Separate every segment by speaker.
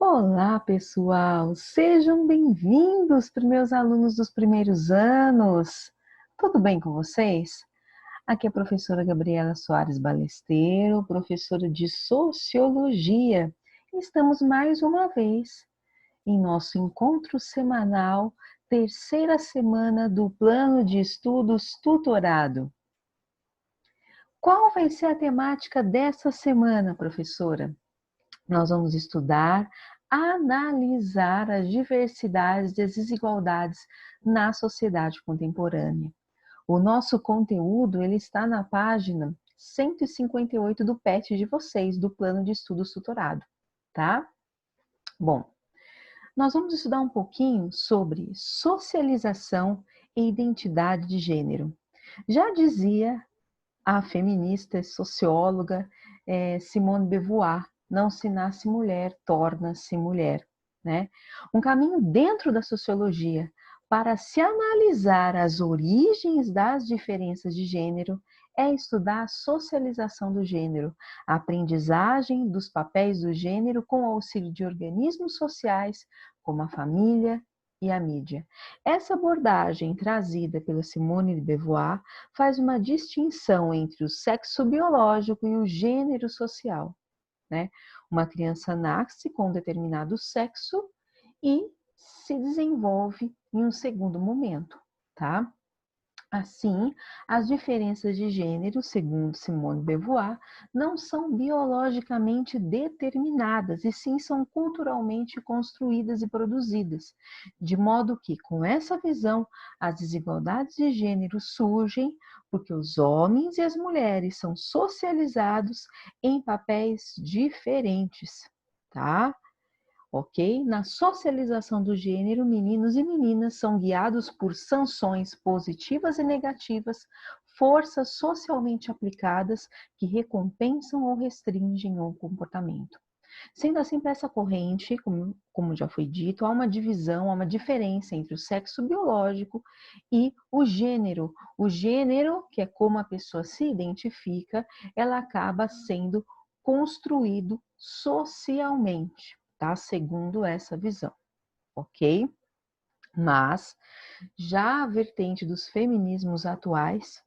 Speaker 1: Olá, pessoal! Sejam bem-vindos para os meus alunos dos primeiros anos. Tudo bem com vocês? Aqui é a professora Gabriela Soares Balesteiro, professora de Sociologia. Estamos mais uma vez em nosso encontro semanal, terceira semana do Plano de Estudos Tutorado. Qual vai ser a temática dessa semana, professora? Nós vamos estudar, analisar as diversidades e as desigualdades na sociedade contemporânea. O nosso conteúdo ele está na página 158 do PET de vocês, do Plano de Estudos Tutorado, tá? Bom, nós vamos estudar um pouquinho sobre socialização e identidade de gênero. Já dizia a feminista e socióloga Simone de Beauvoir, não se nasce mulher, torna-se mulher, né? Um caminho dentro da sociologia para se analisar as origens das diferenças de gênero é estudar a socialização do gênero, a aprendizagem dos papéis do gênero com o auxílio de organismos sociais, como a família e a mídia. Essa abordagem trazida pela Simone de Beauvoir faz uma distinção entre o sexo biológico e o gênero social, né? Uma criança nasce com um determinado sexo e se desenvolve em um segundo momento, tá? Assim, as diferenças de gênero, segundo Simone de Beauvoir, não são biologicamente determinadas, e sim são culturalmente construídas e produzidas, de modo que, com essa visão, as desigualdades de gênero surgem porque os homens e as mulheres são socializados em papéis diferentes, tá? Ok? Na socialização do gênero, meninos e meninas são guiados por sanções positivas e negativas, forças socialmente aplicadas que recompensam ou restringem o comportamento. Sendo assim, para essa corrente, como já foi dito, há uma divisão, há uma diferença entre o sexo biológico e o gênero. O gênero, que é como a pessoa se identifica, ela acaba sendo construído socialmente, tá? Segundo essa visão, ok? Mas já a vertente dos feminismos atuais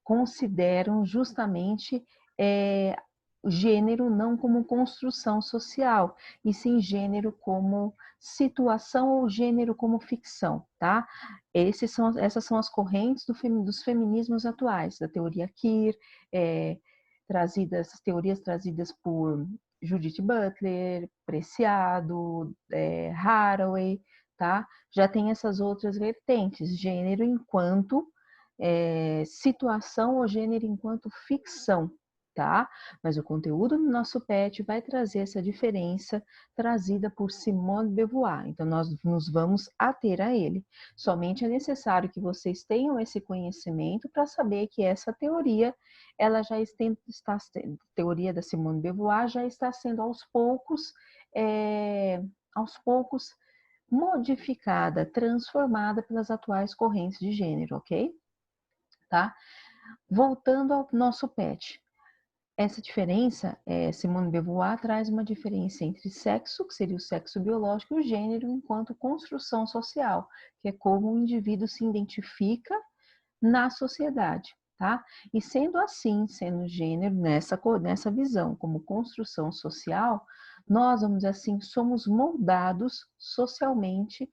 Speaker 1: consideram justamente gênero não como construção social, e sim gênero como situação ou gênero como ficção, tá? Essas são as correntes dos feminismos atuais, da teoria queer, teorias trazidas por Judith Butler, Preciado, Haraway, tá? Já tem essas outras vertentes, gênero enquanto situação ou gênero enquanto ficção, tá? Mas o conteúdo do nosso PET vai trazer essa diferença trazida por Simone de Beauvoir. Então, nós nos vamos ater a ele. Somente é necessário que vocês tenham esse conhecimento para saber que essa teoria, ela já está, teoria da Simone de Beauvoir já está sendo aos poucos modificada, transformada pelas atuais correntes de gênero, ok? Tá? Voltando ao nosso PET. Essa diferença, Simone de Beauvoir traz uma diferença entre sexo, que seria o sexo biológico, e o gênero enquanto construção social, que é como o indivíduo se identifica na sociedade, tá? E sendo assim, sendo gênero nessa visão como construção social, nós, vamos dizer assim, somos moldados socialmente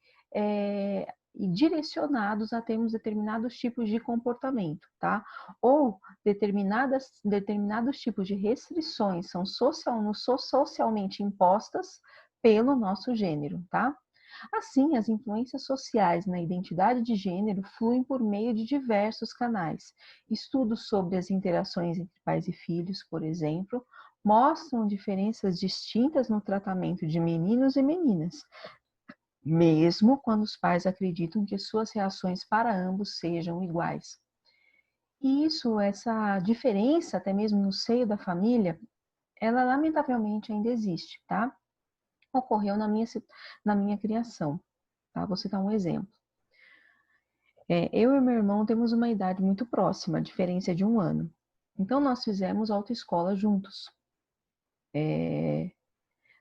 Speaker 1: e direcionados a termos determinados tipos de comportamento, tá? Ou determinados tipos de restrições são socialmente impostas pelo nosso gênero, tá? Assim, as influências sociais na identidade de gênero fluem por meio de diversos canais. Estudos sobre as interações entre pais e filhos, por exemplo, mostram diferenças distintas no tratamento de meninos e meninas, mesmo quando os pais acreditam que suas reações para ambos sejam iguais. E essa diferença, até mesmo no seio da família, ela lamentavelmente ainda existe, tá? Ocorreu na minha criação, tá? Vou citar um exemplo. Eu e meu irmão temos uma idade muito próxima, a diferença é de 1 ano. Então, nós fizemos autoescola juntos.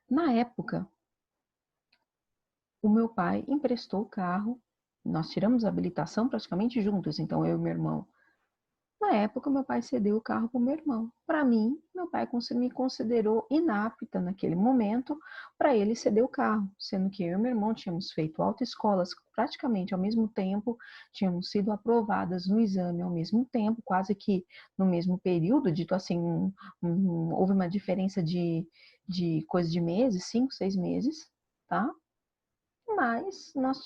Speaker 1: Na época, o meu pai emprestou o carro, nós tiramos a habilitação praticamente juntos, então eu e meu irmão. Na época, meu pai cedeu o carro para o meu irmão. Para mim, meu pai me considerou inapta naquele momento para ele ceder o carro, sendo que eu e meu irmão tínhamos feito autoescolas praticamente ao mesmo tempo, tínhamos sido aprovadas no exame ao mesmo tempo, quase que no mesmo período, dito assim, houve uma diferença de coisa de meses, 5, 6 meses, tá? Mas nós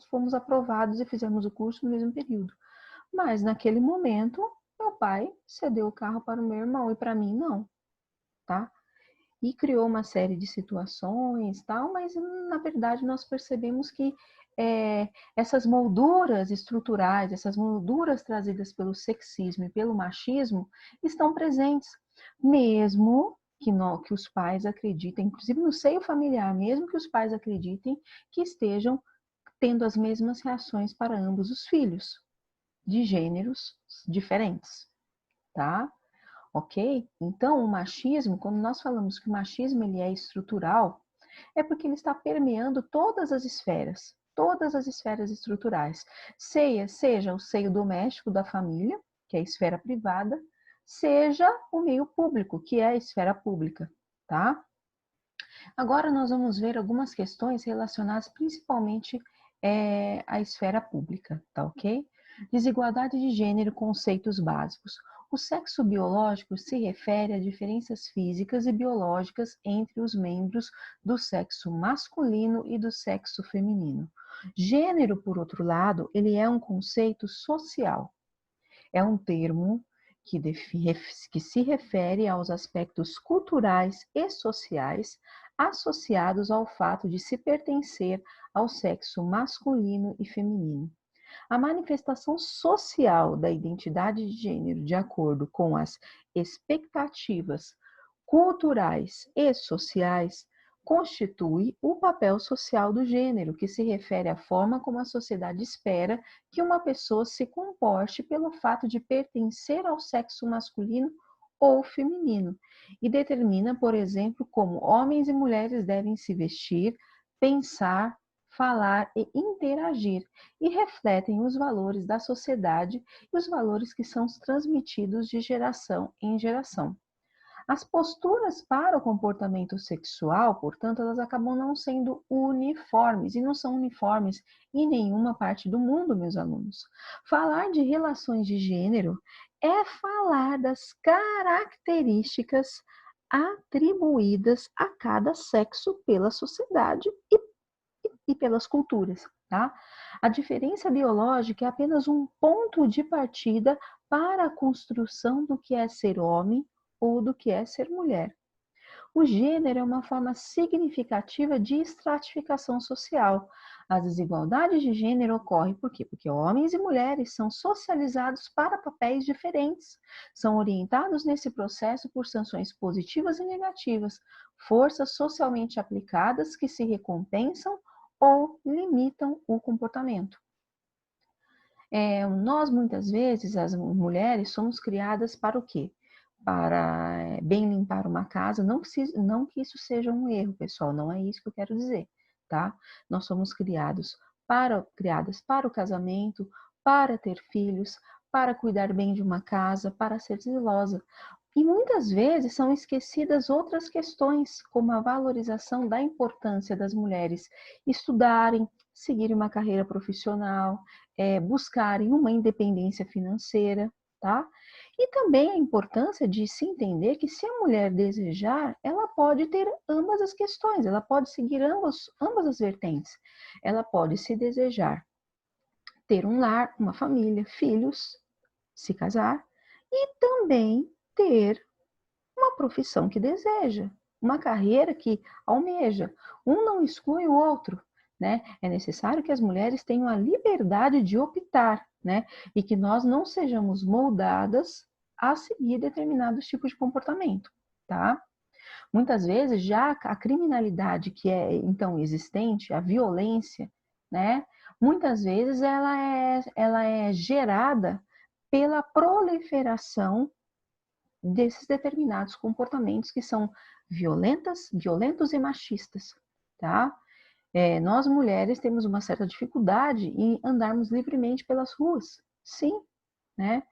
Speaker 1: fomos aprovados e fizemos o curso no mesmo período. Mas naquele momento, meu pai cedeu o carro para o meu irmão e para mim não, tá? E criou uma série de situações, tal, mas na verdade nós percebemos que essas molduras estruturais, essas molduras trazidas pelo sexismo e pelo machismo estão presentes, mesmo que os pais acreditem, inclusive no seio familiar, mesmo que os pais acreditem que estejam tendo as mesmas reações para ambos os filhos de gêneros diferentes, tá? Ok? Então, o machismo, quando nós falamos que o machismo ele é estrutural, é porque ele está permeando todas as esferas estruturais, seja o seio doméstico da família, que é a esfera privada, seja o meio público, que é a esfera pública, tá? Agora nós vamos ver algumas questões relacionadas principalmente à esfera pública, tá ok? Desigualdade de gênero, conceitos básicos. O sexo biológico se refere a diferenças físicas e biológicas entre os membros do sexo masculino e do sexo feminino. Gênero, por outro lado, ele é um conceito social. É um termo que se refere aos aspectos culturais e sociais associados ao fato de se pertencer ao sexo masculino e feminino. A manifestação social da identidade de gênero, de acordo com as expectativas culturais e sociais, constitui o papel social do gênero, que se refere à forma como a sociedade espera que uma pessoa se comporte pelo fato de pertencer ao sexo masculino ou feminino, e determina, por exemplo, como homens e mulheres devem se vestir, pensar, falar e interagir, e refletem os valores da sociedade e os valores que são transmitidos de geração em geração. As posturas para o comportamento sexual, portanto, elas acabam não sendo uniformes, e não são uniformes em nenhuma parte do mundo, meus alunos. Falar de relações de gênero é falar das características atribuídas a cada sexo pela sociedade e pelas culturas, tá? A diferença biológica é apenas um ponto de partida para a construção do que é ser homem ou do que é ser mulher. O gênero é uma forma significativa de estratificação social. As desigualdades de gênero ocorrem por quê? Porque homens e mulheres são socializados para papéis diferentes, são orientados nesse processo por sanções positivas e negativas, forças socialmente aplicadas que se recompensam ou limitam o comportamento. Nós, muitas vezes, as mulheres, somos criadas para o quê? Para bem limpar uma casa, não que isso seja um erro, pessoal, não é isso que eu quero dizer, tá? Nós somos criadas para o casamento, para ter filhos, para cuidar bem de uma casa, para ser zelosa. E muitas vezes são esquecidas outras questões, como a valorização da importância das mulheres estudarem, seguirem uma carreira profissional, buscarem uma independência financeira, tá? E também a importância de se entender que se a mulher desejar, ela pode ter ambas as questões, ela pode seguir ambas as vertentes. Ela pode, se desejar, ter um lar, uma família, filhos, se casar, e também ter uma profissão que deseja, uma carreira que almeja. Um não exclui o outro, né? É necessário que as mulheres tenham a liberdade de optar, né? E que nós não sejamos moldadas a seguir determinados tipos de comportamento, tá? Muitas vezes já a criminalidade que é então existente, a violência, né? Muitas vezes ela é gerada pela proliferação desses determinados comportamentos que são violentos e machistas, tá? Nós mulheres temos uma certa dificuldade em andarmos livremente pelas ruas. Sim, né?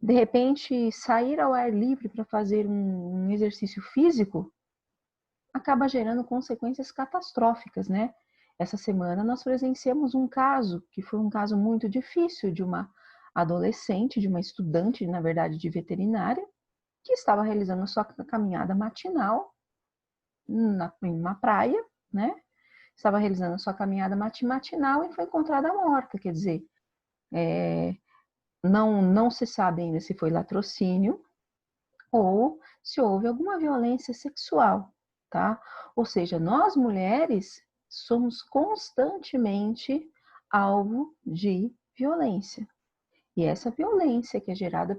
Speaker 1: De repente, sair ao ar livre para fazer um exercício físico acaba gerando consequências catastróficas, né? Essa semana nós presenciamos um caso, que foi um caso muito difícil, de uma adolescente, de uma estudante, na verdade, de veterinária, que estava realizando a sua caminhada matinal em uma praia, né? Estava realizando a sua caminhada matinal e foi encontrada morta. Quer dizer, não se sabe ainda se foi latrocínio ou se houve alguma violência sexual, tá? Ou seja, nós mulheres somos constantemente alvo de violência. E essa violência que é gerada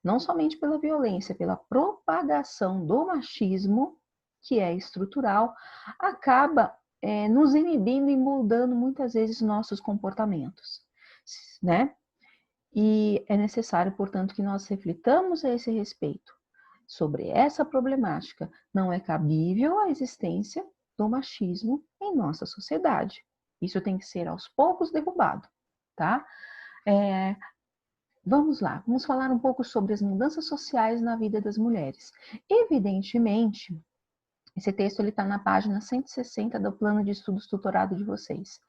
Speaker 1: não somente pela violência, pela propagação do machismo, que é estrutural, acaba nos inibindo e moldando muitas vezes nossos comportamentos, né? E é necessário, portanto, que nós reflitamos a esse respeito. Sobre essa problemática, não é cabível a existência do machismo em nossa sociedade. Isso tem que ser aos poucos derrubado, tá? Vamos lá, vamos falar um pouco sobre as mudanças sociais na vida das mulheres. Evidentemente, esse texto está na página 160 do plano de estudos tutorado de vocês.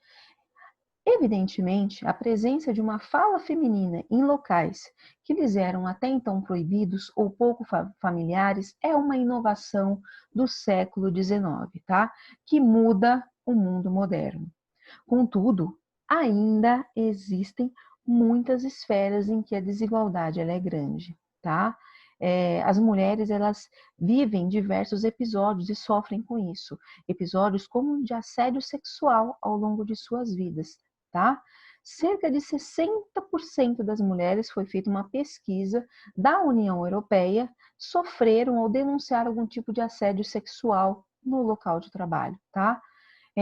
Speaker 1: Evidentemente, a presença de uma fala feminina em locais que lhes eram até então proibidos ou pouco familiares é uma inovação do século XIX, tá? Que muda o mundo moderno. Contudo, ainda existem muitas esferas em que a desigualdade ela é grande, tá? As mulheres elas vivem diversos episódios e sofrem com isso, episódios como de assédio sexual ao longo de suas vidas, tá? Cerca de 60% das mulheres, foi feita uma pesquisa da União Europeia, sofreram ou denunciaram algum tipo de assédio sexual no local de trabalho, tá?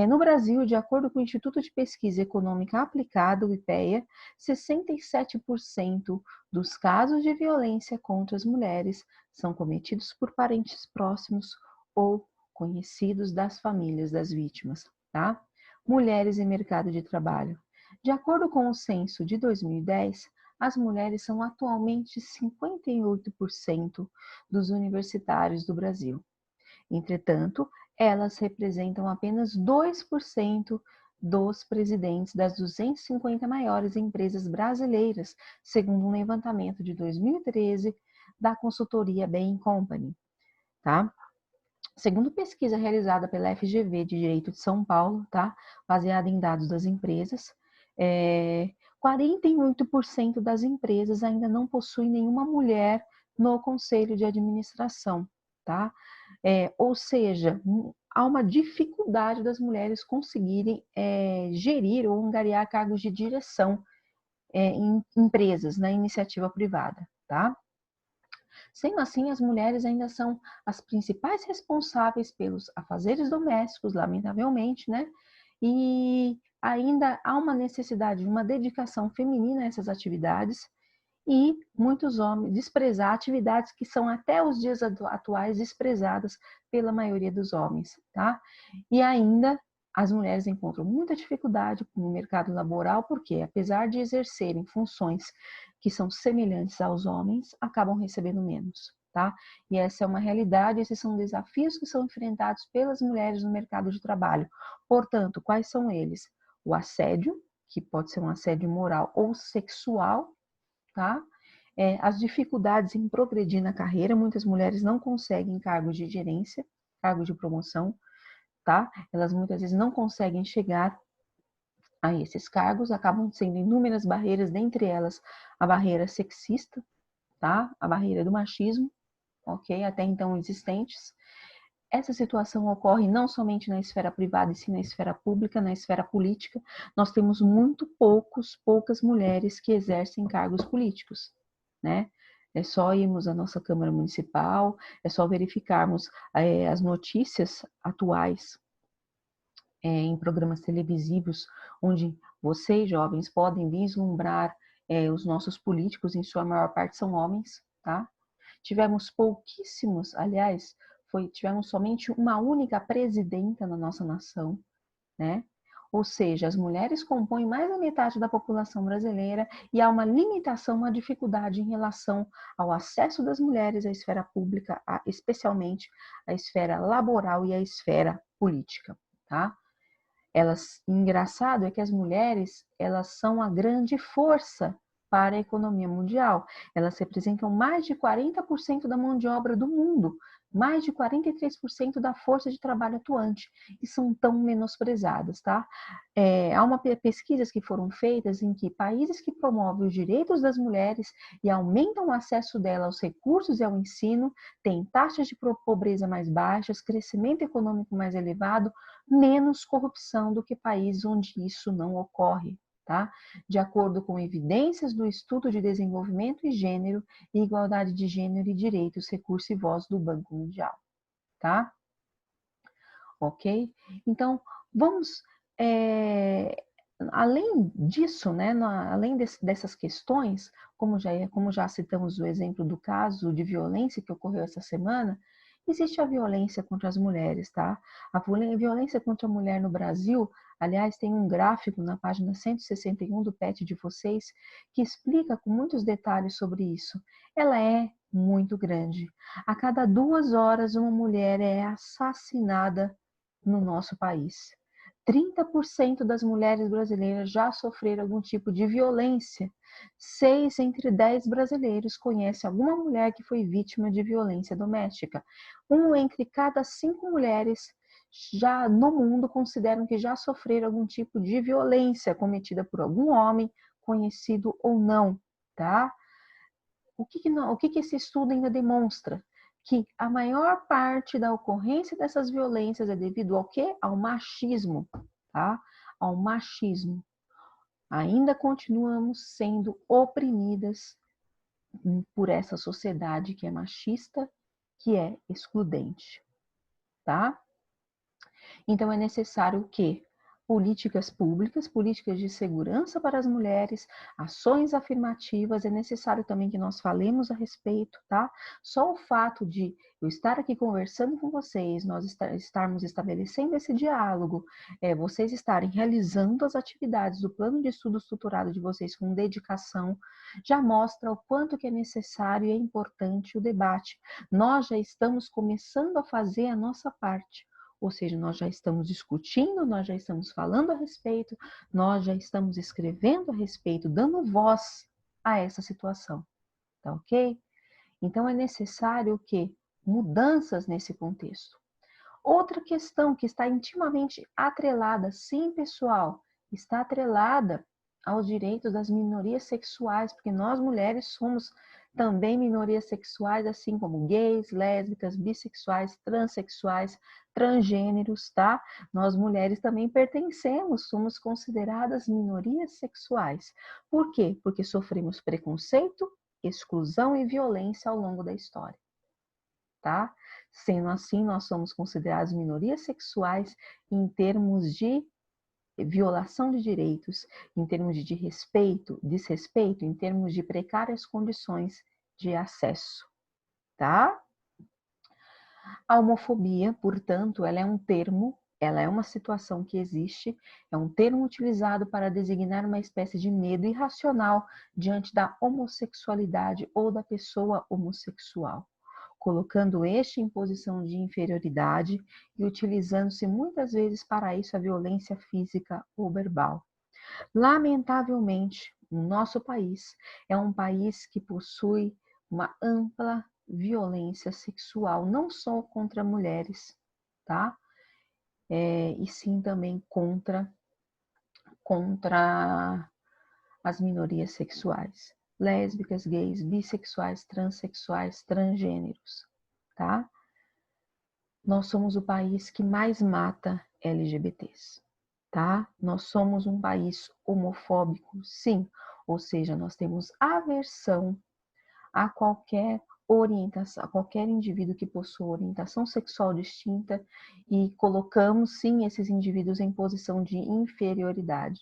Speaker 1: No Brasil, de acordo com o Instituto de Pesquisa Econômica Aplicada, o IPEA, 67% dos casos de violência contra as mulheres são cometidos por parentes próximos ou conhecidos das famílias das vítimas, tá? Mulheres em mercado de trabalho. De acordo com o censo de 2010, as mulheres são atualmente 58% dos universitários do Brasil. Entretanto, elas representam apenas 2% dos presidentes das 250 maiores empresas brasileiras, segundo um levantamento de 2013 da consultoria Bain Company, tá? Segundo pesquisa realizada pela FGV de Direito de São Paulo, tá? Baseada em dados das empresas, 48% das empresas ainda não possuem nenhuma mulher no conselho de administração, tá? Ou seja, há uma dificuldade das mulheres conseguirem gerir ou angariar cargos de direção em empresas, na iniciativa privada, tá? Sendo assim, as mulheres ainda são as principais responsáveis pelos afazeres domésticos, lamentavelmente, né? E ainda há uma necessidade de uma dedicação feminina a essas atividades e muitos homens desprezar atividades que são até os dias atuais desprezadas pela maioria dos homens, tá? E ainda as mulheres encontram muita dificuldade no mercado laboral porque, apesar de exercerem funções que são semelhantes aos homens, acabam recebendo menos, tá? E essa é uma realidade, esses são desafios que são enfrentados pelas mulheres no mercado de trabalho. Portanto, quais são eles? O assédio, que pode ser um assédio moral ou sexual, tá? As dificuldades em progredir na carreira, muitas mulheres não conseguem cargos de gerência, cargos de promoção, tá? Elas muitas vezes não conseguem chegar a esses cargos, acabam sendo inúmeras barreiras, dentre elas a barreira sexista, tá? A barreira do machismo, ok? Até então existentes. Essa situação ocorre não somente na esfera privada, e sim na esfera pública, na esfera política. Nós temos muito poucas mulheres que exercem cargos políticos, né? É só irmos à nossa Câmara Municipal, é só verificarmos as notícias atuais em programas televisivos, onde vocês, jovens, podem vislumbrar os nossos políticos, em sua maior parte são homens, tá? Tivemos pouquíssimos, aliás, tivemos somente uma única presidenta na nossa nação, né? Ou seja, as mulheres compõem mais da metade da população brasileira e há uma limitação, uma dificuldade em relação ao acesso das mulheres à esfera pública, especialmente à esfera laboral e à esfera política, tá? Engraçado é que as mulheres, elas são a grande força para a economia mundial. Elas representam mais de 40% da mão de obra do mundo, mais de 43% da força de trabalho atuante, e são tão menosprezadas, tá? Há pesquisas que foram feitas em que países que promovem os direitos das mulheres e aumentam o acesso dela aos recursos e ao ensino, têm taxas de pobreza mais baixas, crescimento econômico mais elevado, menos corrupção do que países onde isso não ocorre, tá? De acordo com evidências do Estudo de Desenvolvimento e Gênero e Igualdade de Gênero e Direitos, Recurso e Voz do Banco Mundial, tá? Ok? Então, vamos... além disso, né, além dessas questões, como já citamos o exemplo do caso de violência que ocorreu essa semana, existe a violência contra as mulheres, tá? A violência contra a mulher no Brasil, aliás, tem um gráfico na página 161 do PET de vocês, que explica com muitos detalhes sobre isso. Ela é muito grande. A cada 2 horas, uma mulher é assassinada no nosso país. 30% das mulheres brasileiras já sofreram algum tipo de violência. 6 entre 10 brasileiros conhecem alguma mulher que foi vítima de violência doméstica. 1 entre cada 5 mulheres já no mundo consideram que já sofreram algum tipo de violência cometida por algum homem, conhecido ou não, tá? O que esse estudo ainda demonstra? Que a maior parte da ocorrência dessas violências é devido ao quê? Ao machismo, tá? Ao machismo. Ainda continuamos sendo oprimidas por essa sociedade que é machista, que é excludente, tá? Então é necessário que políticas públicas, políticas de segurança para as mulheres, ações afirmativas, é necessário também que nós falemos a respeito, tá? Só o fato de eu estar aqui conversando com vocês, nós estarmos estabelecendo esse diálogo, vocês estarem realizando as atividades do plano de estudo estruturado de vocês com dedicação, já mostra o quanto que é necessário e é importante o debate. Nós já estamos começando a fazer a nossa parte. Ou seja, nós já estamos discutindo, nós já estamos falando a respeito, nós já estamos escrevendo a respeito, dando voz a essa situação, tá ok? Então é necessário que mudanças nesse contexto. Outra questão que está intimamente atrelada, sim, pessoal, está atrelada aos direitos das minorias sexuais, porque nós mulheres somos também minorias sexuais, assim como gays, lésbicas, bissexuais, transexuais, transgêneros, tá? Nós mulheres também pertencemos, somos consideradas minorias sexuais. Por quê? Porque sofremos preconceito, exclusão e violência ao longo da história, tá? Sendo assim, nós somos considerados minorias sexuais em termos de violação de direitos, em termos de respeito, desrespeito, em termos de precárias condições de acesso, tá? A homofobia, portanto, ela é um termo, ela é uma situação que existe, é um termo utilizado para designar uma espécie de medo irracional diante da homossexualidade ou da pessoa homossexual, colocando este em posição de inferioridade e utilizando-se muitas vezes para isso a violência física ou verbal. Lamentavelmente, o nosso país é um país que possui uma ampla violência sexual, não só contra mulheres, tá? E sim também contra as minorias sexuais, lésbicas, gays, bissexuais, transexuais, transgêneros, tá? Nós somos o país que mais mata LGBTs, tá? Nós somos um país homofóbico, sim, ou seja, nós temos aversão a qualquer orientação, a qualquer indivíduo que possua orientação sexual distinta e colocamos, sim, esses indivíduos em posição de inferioridade.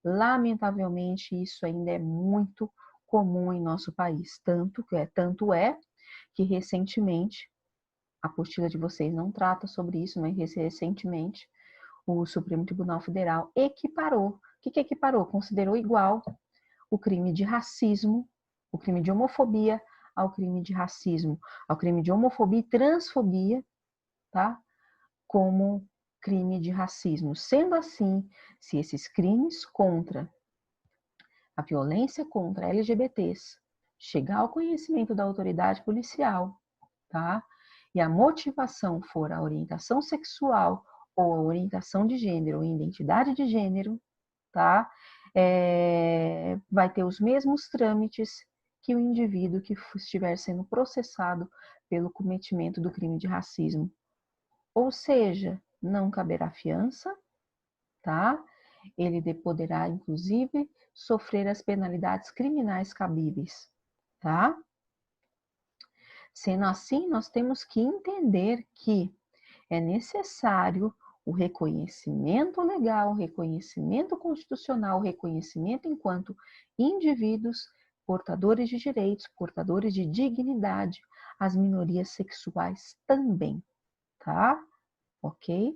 Speaker 1: Lamentavelmente, isso ainda é muito comum em nosso país, tanto é que recentemente, a apostila de vocês não trata sobre isso, mas recentemente o Supremo Tribunal Federal equiparou. O que equiparou? Considerou igual o crime de racismo, o crime de homofobia ao crime de racismo, ao crime de homofobia e transfobia, tá? Como crime de racismo. Sendo assim, se esses crimes contra a violência contra LGBTs chegar ao conhecimento da autoridade policial, tá? E a motivação for a orientação sexual ou a orientação de gênero ou identidade de gênero, tá? Vai ter os mesmos trâmites que o indivíduo que estiver sendo processado pelo cometimento do crime de racismo. Ou seja, não caberá fiança, tá? Ele poderá, inclusive, sofrer as penalidades criminais cabíveis, tá? Sendo assim, nós temos que entender que é necessário o reconhecimento legal, o reconhecimento constitucional, o reconhecimento enquanto indivíduos portadores de direitos, portadores de dignidade, as minorias sexuais também, tá? Ok?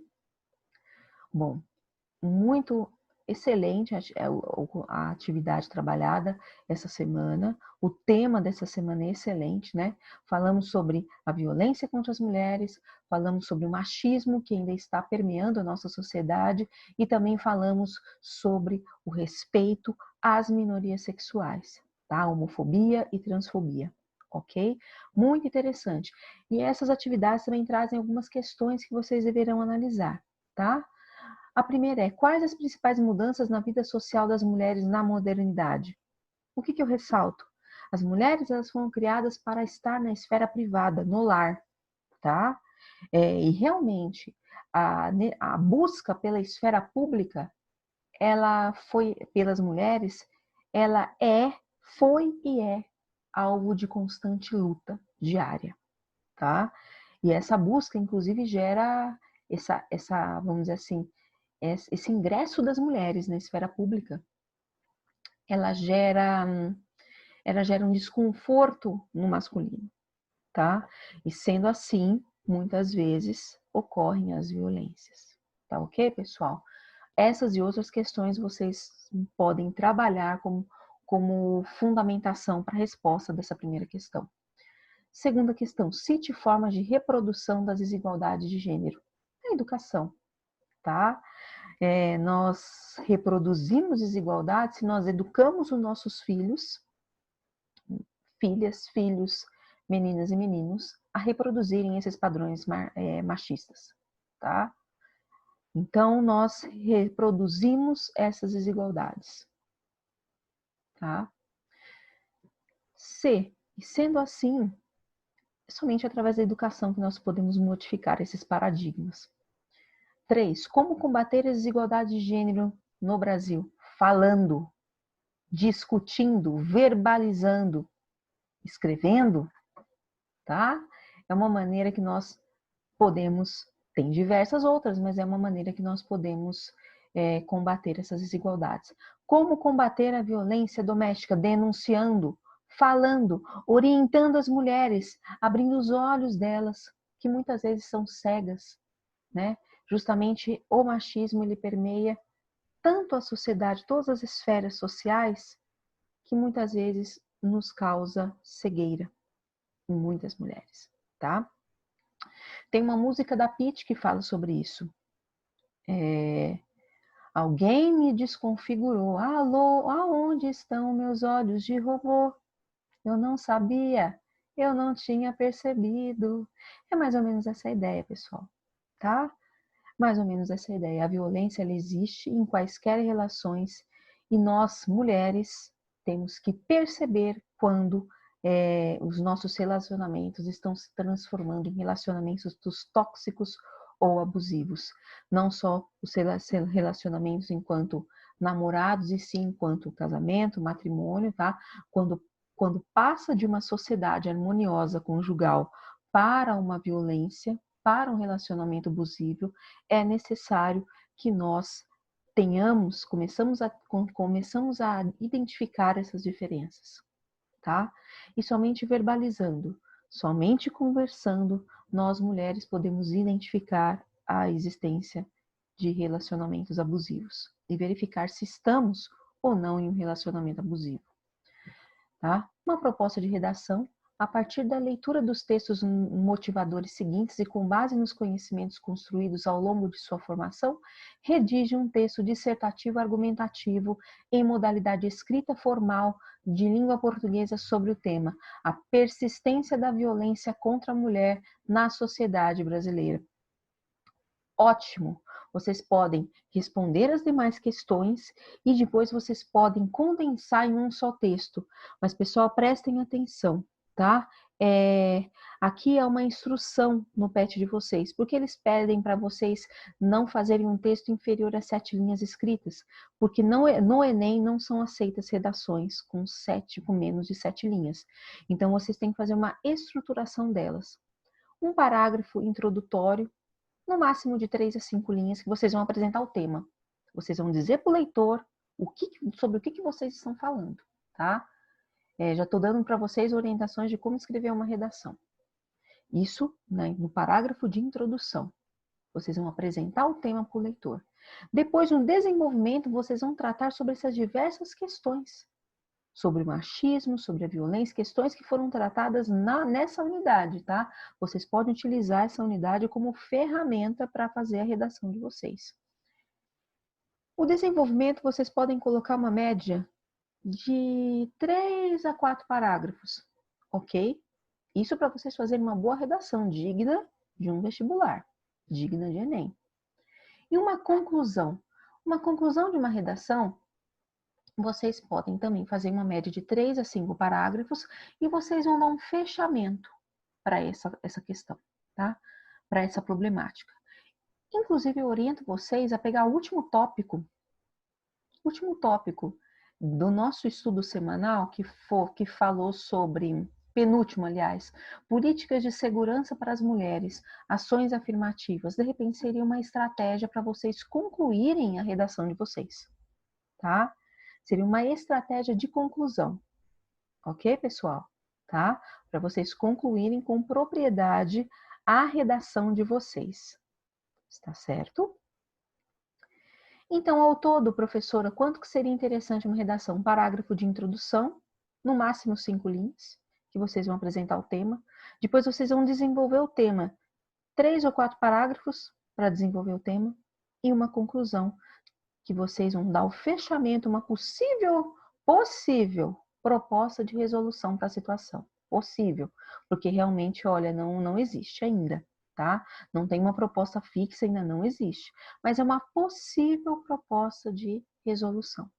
Speaker 1: Bom, muito excelente a atividade trabalhada essa semana. O tema dessa semana é excelente, né? Falamos sobre a violência contra as mulheres, falamos sobre o machismo que ainda está permeando a nossa sociedade e também falamos sobre o respeito às minorias sexuais, tá? Homofobia e transfobia. Ok? Muito interessante. E essas atividades também trazem algumas questões que vocês deverão analisar, tá? A primeira é: quais as principais mudanças na vida social das mulheres na modernidade? O que eu ressalto? As mulheres, elas foram criadas para estar na esfera privada, no lar, tá? E realmente a busca pela esfera pública, ela foi pelas mulheres, ela foi e é alvo de constante luta diária, tá? E essa busca, inclusive, gera vamos dizer assim, esse ingresso das mulheres na esfera pública, ela gera um desconforto no masculino, tá? E sendo assim, muitas vezes ocorrem as violências, tá ok, pessoal? Essas e outras questões vocês podem trabalhar como fundamentação para a resposta dessa primeira questão. Segunda questão: cite formas de reprodução das desigualdades de gênero. A educação, tá? Nós reproduzimos desigualdades se nós educamos os nossos filhos, filhas, filhos, meninas e meninos, a reproduzirem esses padrões machistas, tá? Então, nós reproduzimos essas desigualdades, tá? E sendo assim, é somente através da educação que nós podemos modificar esses paradigmas. 3. Como combater a desigualdade de gênero no Brasil? Falando, discutindo, verbalizando, escrevendo, tá? É uma maneira que nós podemos, tem diversas outras, mas é uma maneira que nós podemos combater essas desigualdades. Como combater a violência doméstica? Denunciando, falando, orientando as mulheres, abrindo os olhos delas, que muitas vezes são cegas, né? Justamente o machismo, ele permeia tanto a sociedade, todas as esferas sociais, que muitas vezes nos causa cegueira em muitas mulheres, tá? Tem uma música da Pitty que fala sobre isso. Alguém me desconfigurou. Alô, aonde estão meus olhos de robô? Eu não sabia, eu não tinha percebido. É mais ou menos essa ideia, pessoal, tá? Mais ou menos essa ideia. A violência, ela existe em quaisquer relações e nós, mulheres, temos que perceber quando os nossos relacionamentos estão se transformando em relacionamentos tóxicos ou abusivos. Não só os relacionamentos enquanto namorados, e sim enquanto casamento, matrimônio, tá? Quando passa de uma sociedade harmoniosa, conjugal, para uma violência, para um relacionamento abusivo, é necessário que nós começamos a identificar essas diferenças, tá? E somente verbalizando, somente conversando, nós mulheres podemos identificar a existência de relacionamentos abusivos e verificar se estamos ou não em um relacionamento abusivo. Tá? Uma proposta de redação a partir da leitura dos textos motivadores seguintes e com base nos conhecimentos construídos ao longo de sua formação, redige um texto dissertativo argumentativo em modalidade escrita formal de língua portuguesa sobre o tema A Persistência da Violência contra a Mulher na Sociedade Brasileira. Ótimo! Vocês podem responder as demais questões e depois vocês podem condensar em um só texto. Mas, pessoal, prestem atenção, tá? Aqui é uma instrução no PET de vocês, porque eles pedem para vocês não fazerem um texto inferior a 7 linhas escritas, porque no Enem não são aceitas redações com menos de 7 linhas. Então, vocês têm que fazer uma estruturação delas. Um parágrafo introdutório, no máximo de 3 a 5 linhas, que vocês vão apresentar o tema. Vocês vão dizer para o leitor sobre o que vocês estão falando, tá? Já estou dando para vocês orientações de como escrever uma redação. Isso, né, no parágrafo de introdução. Vocês vão apresentar o tema para o leitor. Depois, no desenvolvimento, vocês vão tratar sobre essas diversas questões. Sobre o machismo, sobre a violência, questões que foram tratadas nessa unidade, tá? Vocês podem utilizar essa unidade como ferramenta para fazer a redação de vocês. O desenvolvimento, vocês podem colocar uma média de 3 a 4 parágrafos, ok? Isso para vocês fazerem uma boa redação, digna de um vestibular, digna de Enem. E uma conclusão. Uma conclusão de uma redação, vocês podem também fazer uma média de 3 a 5 parágrafos e vocês vão dar um fechamento para essa questão, tá? Para essa problemática. Inclusive, eu oriento vocês a pegar o último tópico do nosso estudo semanal, que falou sobre, penúltimo, aliás, políticas de segurança para as mulheres, ações afirmativas. De repente, seria uma estratégia para vocês concluírem a redação de vocês, tá? Seria uma estratégia de conclusão, ok, pessoal? Tá? Para vocês concluírem com propriedade a redação de vocês. Está certo? Então, ao todo, professora, quanto que seria interessante uma redação? Um parágrafo de introdução, no máximo 5 linhas, que vocês vão apresentar o tema. Depois vocês vão desenvolver o tema. 3 ou 4 parágrafos para desenvolver o tema. E uma conclusão, que vocês vão dar o fechamento, uma possível proposta de resolução para a situação. Possível, porque realmente, olha, não existe ainda, tá? Não tem uma proposta fixa, ainda não existe. Mas é uma possível proposta de resolução,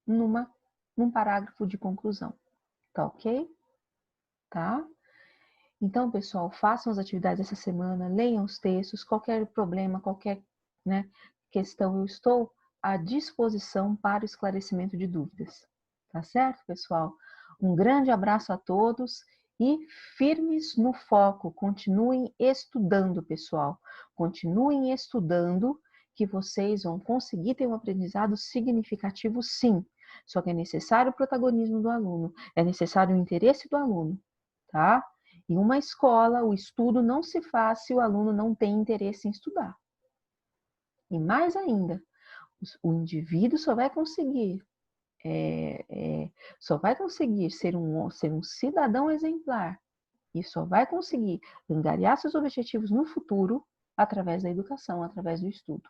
Speaker 1: num parágrafo de conclusão. Tá ok? Tá? Então, pessoal, façam as atividades essa semana, leiam os textos, qualquer problema, qualquer, né, questão, eu estou à disposição para o esclarecimento de dúvidas. Tá certo, pessoal? Um grande abraço a todos e firmes no foco. Continuem estudando, pessoal. Continuem estudando, que vocês vão conseguir ter um aprendizado significativo, sim. Só que é necessário o protagonismo do aluno, é necessário o interesse do aluno, tá? Em uma escola, o estudo não se faz se o aluno não tem interesse em estudar. E mais ainda, o indivíduo só vai conseguir ser um cidadão exemplar e só vai conseguir angariar seus objetivos no futuro através da educação, através do estudo.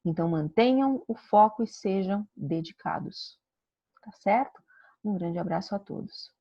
Speaker 1: Então, mantenham o foco e sejam dedicados. Tá certo? Um grande abraço a todos.